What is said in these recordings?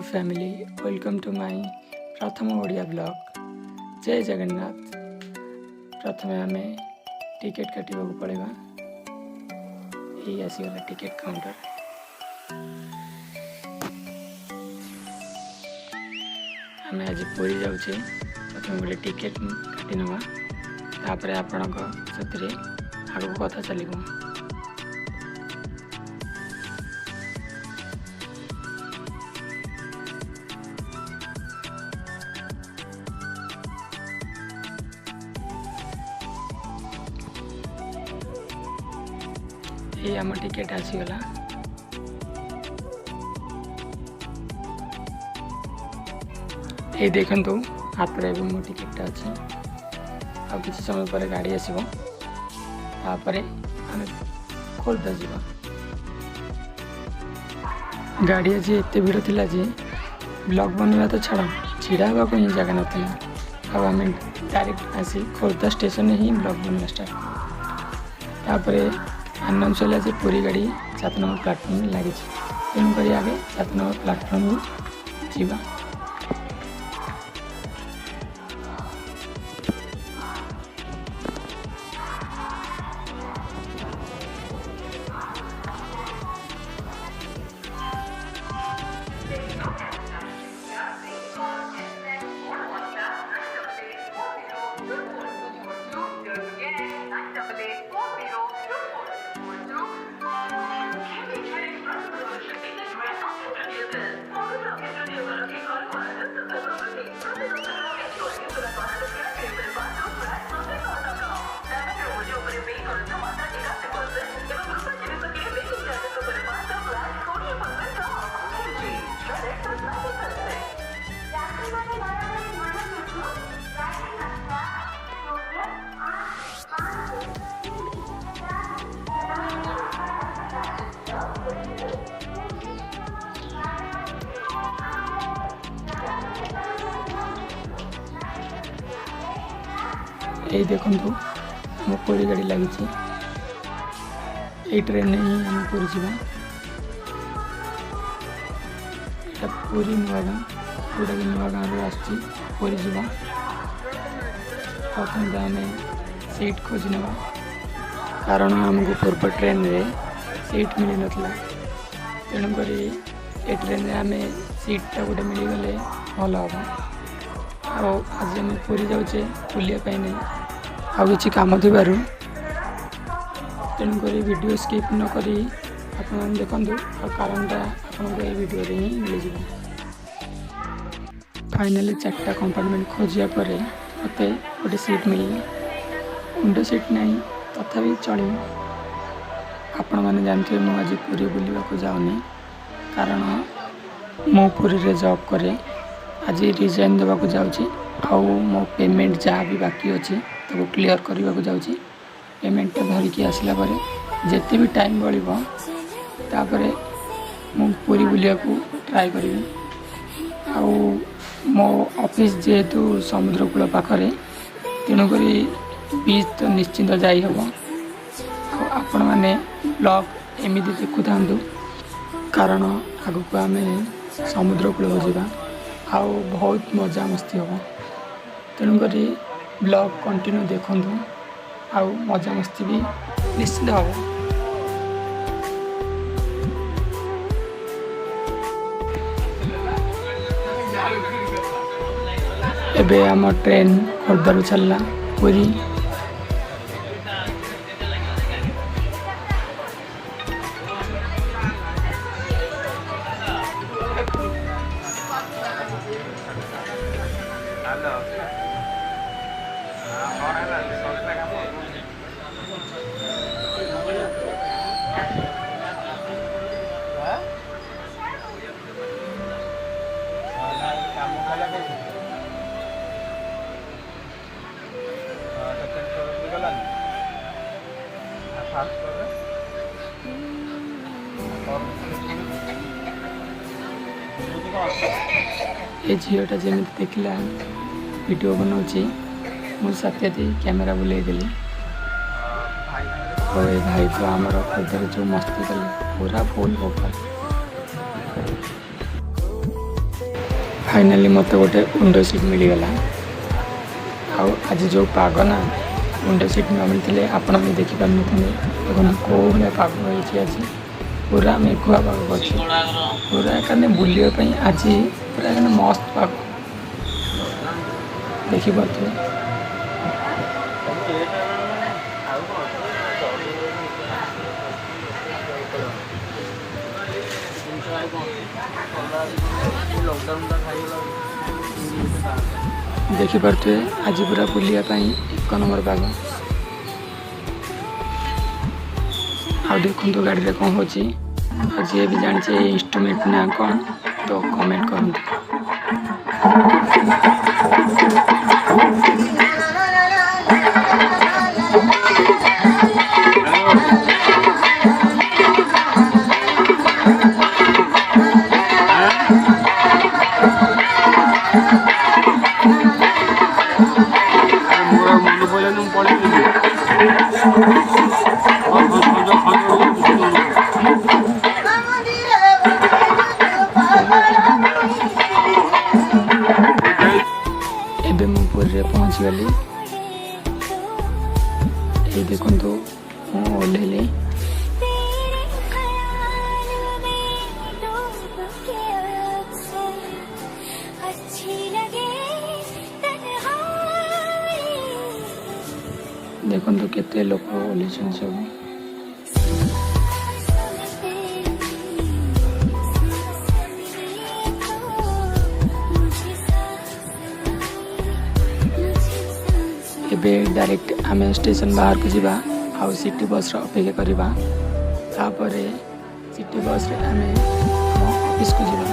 Family welcome to my प्रथम Odia blog. जय जगन्नाथ। प्रथम आम टिकेट काटा पड़ेगा। ये आसीगला टिकेट काउंटर। आम आज पुरी जाऊे प्रथम गोटे टिकेट काटी नवा तापर आपण से आगे कथा चलो। ये आम टिकेट आसीगला। ये देखंतु हाथ में भी मो टिकेट अच्छे। आ किसी समय पर गाड़ी आसो तापर आम खोर्धा जा। गाड़ी आज एत भिड़ थिला जे ब्लॉग बनवा तो छाड़ छिड़ा हाँ ही जगह नाला। आम डायरेक्ट आसी खोर्धा स्टेशन ही ब्लॉग बनवा स्टार्ट। तापर अनाउंस है जे पूरी गाड़ी 7 नंबर प्लाटफर्म में लगी। तेणुक आगे 7 नंबर प्लाटफर्म जीवा। ये देखो आम पूरी गाड़ी लगी। ये ट्रेन ही आम पूरी जावा। पूरी नुआ गाँ जोटा कि नुआ गाँव आसूँ पूरी जावा। प्रथम तो आम सीट खोज ना कारण आमको पूर्व ट्रेन रे सीट मिल नाला। तेणुक ये ट्रेन आम सीटा गोटे मिलगले भल हम। आज आम पूरी जाऊे बुलापाई नहीं आउ कि कम थी तेणुक वीडियो स्किप न करी आप देखूँ कारणटा आपको ये वीडियो ही मिल जाए। फाइनाली 4टा कंपार्टमेंट खोजा पर मत गोटे सीट मिलला। विंडो सीट नहीं तथापि चलो। आपण मैंने जानते मुझे आज पूरी बुलवा को जाऊनी कारण मो पूरी रे जॉब करे। आज रिजाइन देवा को जाऊँगी। आउ मो पेमेंट जहाँ भी बाकी अच्छे तो क्लियर करने को जाऊँगी। पेमेंट धरिकी आसला जिते भी टाइम बढ़ तापरे मु पूरी बुलिया को ट्राए करी। आउ मो ऑफिस जेहेतु समुद्र कूल पाखरे तेणुक बीच तो निश्चिंत जाई हम। आपण मैंने ब्लॉग एमती देखु था कारण आग को आम समुद्र कूल जावा आउ बहुत मजा मस्ती हम। तेणुक ब्लॉग कंटिन्यू देखूँ आउ मजा मस्ती भी निश्चित हम। एबे आम ट्रेन खोर्धारू चलला पूरी। ये झीटा जमी देखला वीडियो बनाऊँगी मुझे साथी कैमेरा बुले देली। और ये भाई तो आमर खोर्धार जो मस्ती कले पूरा फुल होगा। फाइनाली मत गोटे विंडो सीट मिलगला। आज जो पाग ना विंडो सीट न मिलते आपण भी देखिपारे देखो कौ भाया पाग हो आज पूरा मेघुआ पाग अच्छे पूरा कहने बुलापी आज पूरा कहने मस्त पाग देखिपे। देखिपे आज पूरा बुलापी एक नंबर पाग। आ देखो गाड़ी कौन हो जी भी जाने इंस्ट्रूमेंट ना कौन तो कमेंट करूँ। एबे मु पुरी पहुँच गली। ये देखो ओल्हेली देखो केते लोक ओल्हे सब। एबे डायरेक्ट आम स्टेशन बाहर को जीवा आउ सिटी बस अपेक्षा करवा तापर सिटी बस रे आम ऑफिस को जीवा।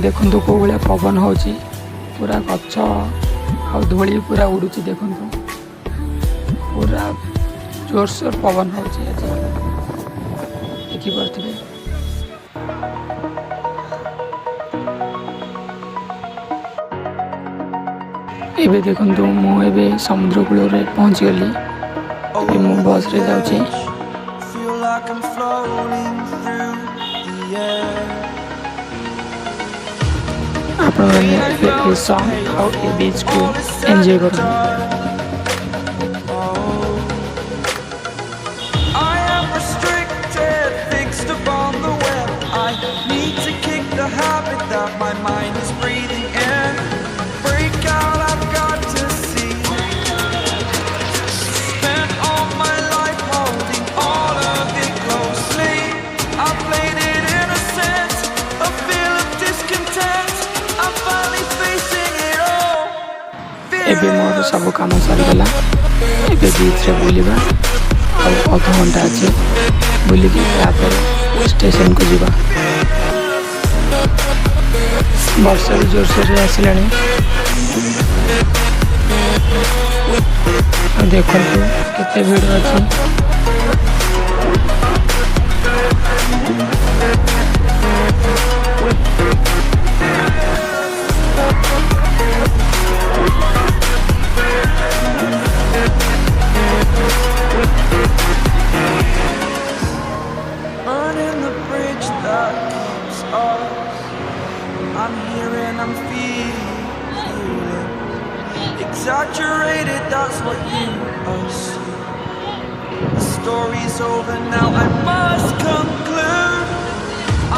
देखो कौ भाया पवन हो पूरा गछ आ धूली पूरा उड़ूची देखो पूरा जोरसोर पवन हो देखिपे। एबे देखो मुझे समुद्र कूल पहुँच गली। मु बस रे जाऊँगी आप सॉन्ग और ये बीच को एंजॉय करो। एबे मोर सब काम सरीगला। एबे बीच रे बुलवा और अध घंटा अच्छे बुलिकी स्टेशन को जीवा। वर्षा भी जोरसोर आसला देखो केते भीड़ अच्छी। I'm here and I'm feeling exaggerated, that's what you assume. The story's over now, I must conclude.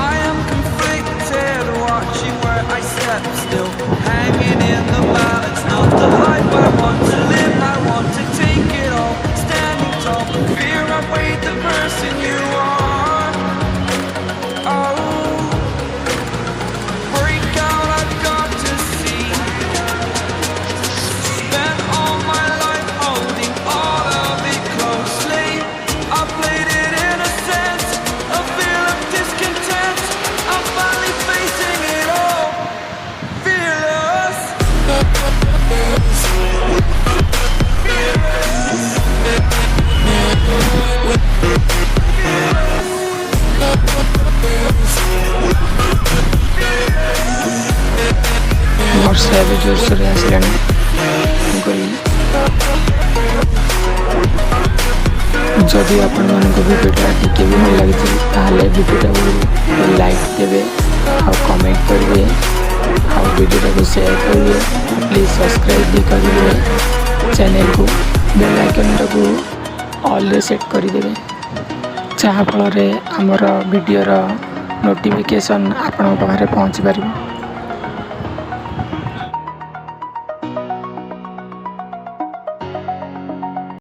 I am conflicted, watching where I step still, hanging in the balance. Not the life I want to live, I want to take it all. Standing tall, fear I've weighed the person you are. Oh, वर्षा भी जोरसोर आसला गली। जदि आपण मानक वीडियोटा टिके भी भल लगी ताहले वीडियोटा को लाइक देवे और कमेंट करेंगे और वीडियोटा को शेयर करेंगे। प्लीज सब्सक्राइब भी करेंगे चैनल को बेल आइकन को ऑल रे सेट करदेवे जहाँफल आमर वीडियोर नोटिफिकेशन आपण पाखे पहुँची पार।